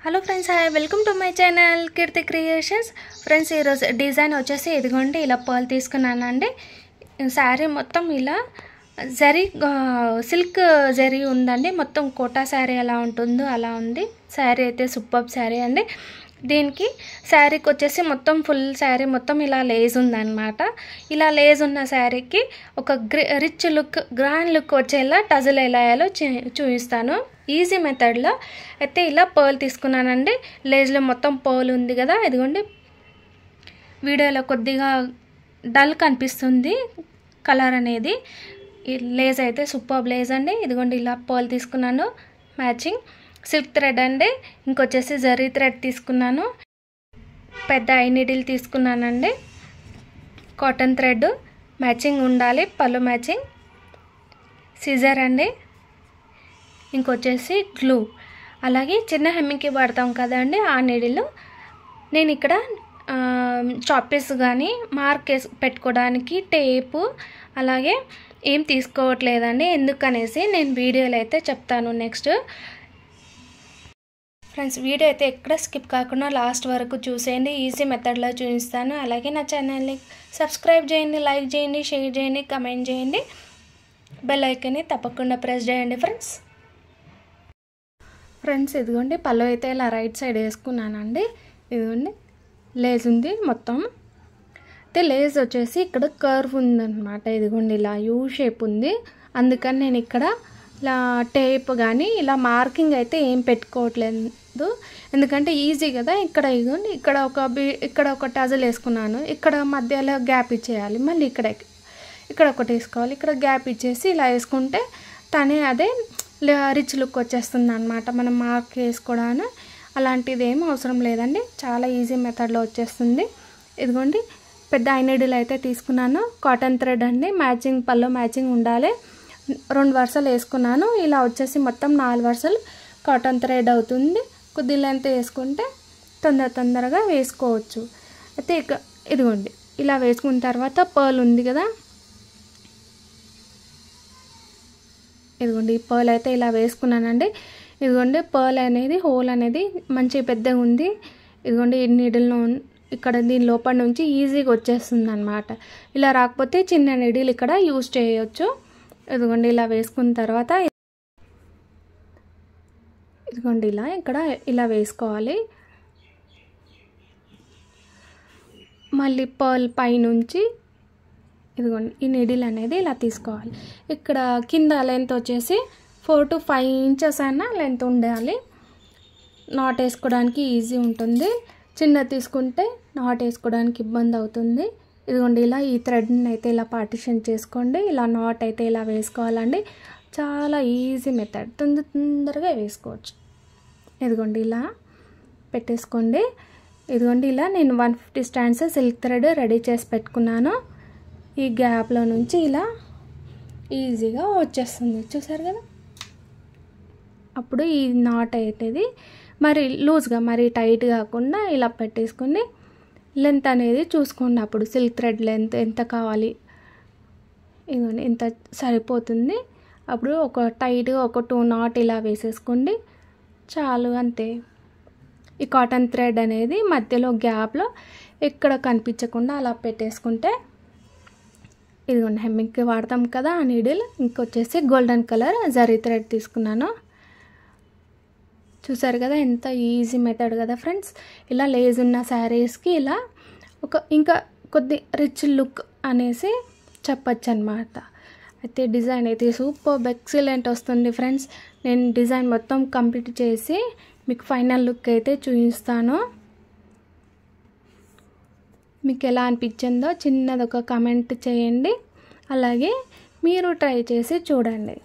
Hello friends, hi, welcome to my channel Keerthi creations. Friends, ఈరోజు design వచ్చేసి ఇదిగోండి ఇలా పర్ల్ తీసుకున్నానండి. శారీ మొత్తం ఇలా జరీ సిల్క్ జరీ ఉందండి. మొత్తం కోటా శారీ ఎలా ఉంటుందో అలా ఉంది. శారీ అయితే సూపర్ శారీ అండి. దీనికి శారీకి వచ్చేసి మొత్తం ఫుల్ శారీ మొత్తం ఇలా లేజ్ ఉందన్నమాట. ఇలా లేజ్ ఉన్న శారీకి ఒక రిచ్ లుక్, గ్రాండ్ లుక్ వచ్చేలా టజల్ ఎలా వేయాలో చూపిస్తాను ఈజీ మెథడ్లో. అయితే ఇలా పర్ల్ తీసుకున్నానండి. లేజ్లో మొత్తం పర్ల్ ఉంది కదా, ఇదిగోండి వీడియోలో కొద్దిగా డల్ కనిపిస్తుంది కలర్ అనేది. ఈ లేజ్ అయితే సూపర్ లేజ్ అండి. ఇదిగోండి ఇలా పర్ల్ తీసుకున్నాను, మ్యాచింగ్ సిల్క్ థ్రెడ్ అండి. ఇంకొచ్చేసి జరీ థ్రెడ్ తీసుకున్నాను, పెద్ద ఐ నీడిల్ తీసుకున్నానండి, కాటన్ థ్రెడ్ మ్యాచింగ్ ఉండాలి, పళ్ళు మ్యాచింగ్, సిజర్ అండి, ఇంకొచ్చేసి గ్లూ, అలాగే చిన్న హెమ్మింగ్కి పడతాం కదండి ఆ నీడిల్. నేను ఇక్కడ చాపీస్ కానీ మార్క్ పెట్టుకోవడానికి టేపు అలాగే ఏం తీసుకోవట్లేదండి. ఎందుకనేసి నేను వీడియోలో అయితే చెప్తాను నెక్స్ట్. ఫ్రెండ్స్, వీడియో అయితే ఎక్కడ స్కిప్ కాకుండా లాస్ట్ వరకు చూసేయండి. ఈజీ మెథడ్లో చూపిస్తాను. అలాగే నా ఛానల్ని సబ్స్క్రైబ్ చేయండి, లైక్ చేయండి, షేర్ చేయండి, కమెంట్ చేయండి, బెల్ ఐకాన్ని తప్పకుండా ప్రెస్ చేయండి ఫ్రెండ్స్. ఇదిగోండి పళ్ళు అయితే ఇలా రైట్ సైడ్ వేసుకున్నానండి. ఇదిగోండి లేజ్ ఉంది మొత్తం. అయితే లేజ్ వచ్చేసి ఇక్కడ కర్వ్ ఉందన్నమాట. ఇదిగోండి ఇలా యూ షేప్ ఉంది. అందుకని నేను ఇక్కడ ఇలా టేప్ కానీ ఇలా మార్కింగ్ అయితే ఏం పెట్టుకోవట్లేదు, ఎందుకంటే ఈజీ కదా. ఇక్కడ ఇదిగోండి ఇక్కడ ఒక టజల్ వేసుకున్నాను, ఇక్కడ మధ్యలో గ్యాప్ ఇచ్చేయాలి, మళ్ళీ ఇక్కడ ఒకటి వేసుకోవాలి, ఇక్కడ గ్యాప్ ఇచ్చేసి ఇలా వేసుకుంటే తనే అదే రిచ్ లుక్ వచ్చేస్తుంది అనమాట. మనం మార్క్ వేసుకోవడానికి అలాంటిది ఏం అవసరం లేదండి, చాలా ఈజీ మెథడ్లో వచ్చేస్తుంది. ఇదిగోండి పెద్ద ఐ నీడిల్ అయితే తీసుకున్నాను, కాటన్ థ్రెడ్ అండి, మ్యాచింగ్ పళ్ళు మ్యాచింగ్ ఉండాలి. 2 వరుసలు వేసుకున్నాను. ఇలా వచ్చేసి మొత్తం 4 వరుసలు కాటన్ థ్రెడ్ అవుతుంది. కొద్ది లెంత్ వేసుకుంటే తొందరగా వేసుకోవచ్చు. అయితే ఇదిగోండి ఇలా వేసుకున్న తర్వాత పర్ల్ ఉంది కదా, ఇదిగోండి ఈ పర్ల్ అయితే ఇలా వేసుకున్నానండి. ఇదిగోండి పర్ల్ అనేది హోల్ అనేది మంచి పెద్దగా ఉంది. ఇదిగోండి ఈ నీడిల్ను ఇక్కడ దీని లోపల నుంచి ఈజీగా వచ్చేస్తుంది అనమాట. ఇలా రాకపోతే చిన్న నీడిల్ ఇక్కడ యూజ్ చేయవచ్చు. ఇదిగోండి ఇలా వేసుకున్న తర్వాత ఇదిగోండి ఇక్కడ ఇలా వేసుకోవాలి. మళ్ళీ పర్ల్ పైనుంచి ఇదిగోండి ఈ నీడిల్ అనేది ఇలా తీసుకోవాలి. ఇక్కడ కింద లెంత్ వచ్చేసి 4 to 5 ఇంచెస్ అయినా లెంత్ ఉండాలి. నాట్ వేసుకోవడానికి ఈజీ ఉంటుంది. చిన్న తీసుకుంటే నాట్ వేసుకోవడానికి ఇబ్బంది అవుతుంది. ఇదిగోండి ఇలా ఈ థ్రెడ్ని అయితే ఇలా పార్టిషన్ చేసుకోండి. ఇలా నాట్ అయితే ఇలా వేసుకోవాలండి. చాలా ఈజీ మెథడ్, తొందరగా వేసుకోవచ్చు. ఇదిగోండి ఇలా పెట్టేసుకోండి. ఇదిగోండి ఇలా నేను 150 స్టాండ్స్ సిల్క్ థ్రెడ్ రెడీ చేసి పెట్టుకున్నాను. ఈ గ్యాప్లో నుంచి ఇలా ఈజీగా వచ్చేస్తుంది, చూసారు కదా. అప్పుడు ఈ నాట్ అవుతుంది మరి లూజ్గా, మరి టైట్ కాకుండా ఇలా పెట్టేసుకొని లెంత్ అనేది చూసుకోండి. అప్పుడు సిల్క్ థ్రెడ్ లెంత్ ఎంత కావాలి, ఇదిగోండి ఎంత సరిపోతుంది. అప్పుడు ఒక టైట్గా ఒక 2 నాట్ ఇలా వేసేసుకోండి చాలు, అంతే. ఈ కాటన్ థ్రెడ్ అనేది మధ్యలో గ్యాప్లో ఎక్కడ కనిపించకుండా అలా పెట్టేసుకుంటే, ఇదిగోండి హెమ్మింగ్కి వాడతాం కదా ఆ నీడిల్. ఇంకొచ్చేసి గోల్డెన్ కలర్ జరీ థ్రెడ్ తీసుకున్నాను. చూసారు కదా ఎంత ఈజీ మెథడ్ కదా ఫ్రెండ్స్. ఇలా లేజ్ ఉన్న శారీస్కి ఇలా ఇంకా కొద్ది రిచ్ లుక్ అనేసి చెప్పచ్చు అనమాట. అయితే డిజైన్ అయితే సూపర్ ఎక్సలెంట్ వస్తుంది ఫ్రెండ్స్. నేను డిజైన్ మొత్తం కంప్లీట్ చేసి మీకు ఫైనల్ లుక్ అయితే చూపిస్తాను. మీకు ఎలా అనిపించిందో చిన్నది ఒక కామెంట్ చేయండి. అలాగే మీరు ట్రై చేసి చూడండి.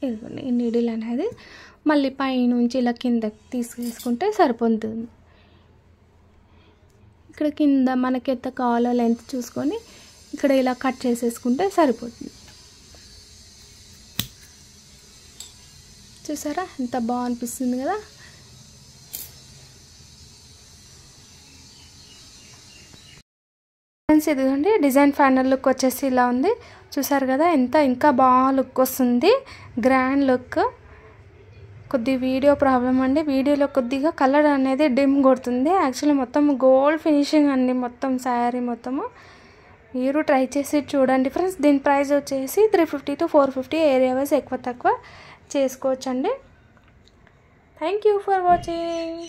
ఇదిగోండి ఈ నీడిల్ అనేది మళ్ళీ పైనుంచి ఇలా కిందకి తీసుకేసుకుంటే సరిపోతుంది. ఇక్కడ కింద మనకి ఎంత కావాలో లెంత్ చూసుకొని ఇక్కడ ఇలా కట్ చేసేసుకుంటే సరిపోతుంది. చూసారా ఎంత బాగా అనిపిస్తుంది కదా. ఫ్రెండ్స్, ఇదిగోండి డిజైన్ ఫైనల్ లుక్ వచ్చేసి ఇలా ఉంది. చూసారు కదా ఎంత ఇంకా బాగా లుక్ వస్తుంది, గ్రాండ్ లుక్. కొద్ది వీడియో ప్రాబ్లం అండి, వీడియోలో కొద్దిగా కలర్ అనేది డిమ్ కొడుతుంది. యాక్చువల్లీ మొత్తం గోల్డ్ ఫినిషింగ్ అండి మొత్తం శారీ మొత్తము. మీరు ట్రై చేసి చూడండి ఫ్రెండ్స్. దీని ప్రైస్ వచ్చేసి 350 to 450, ఏరియా వైజ్ ఎక్కువ తక్కువ చేసుకోవచ్చండి. Thank you for watching.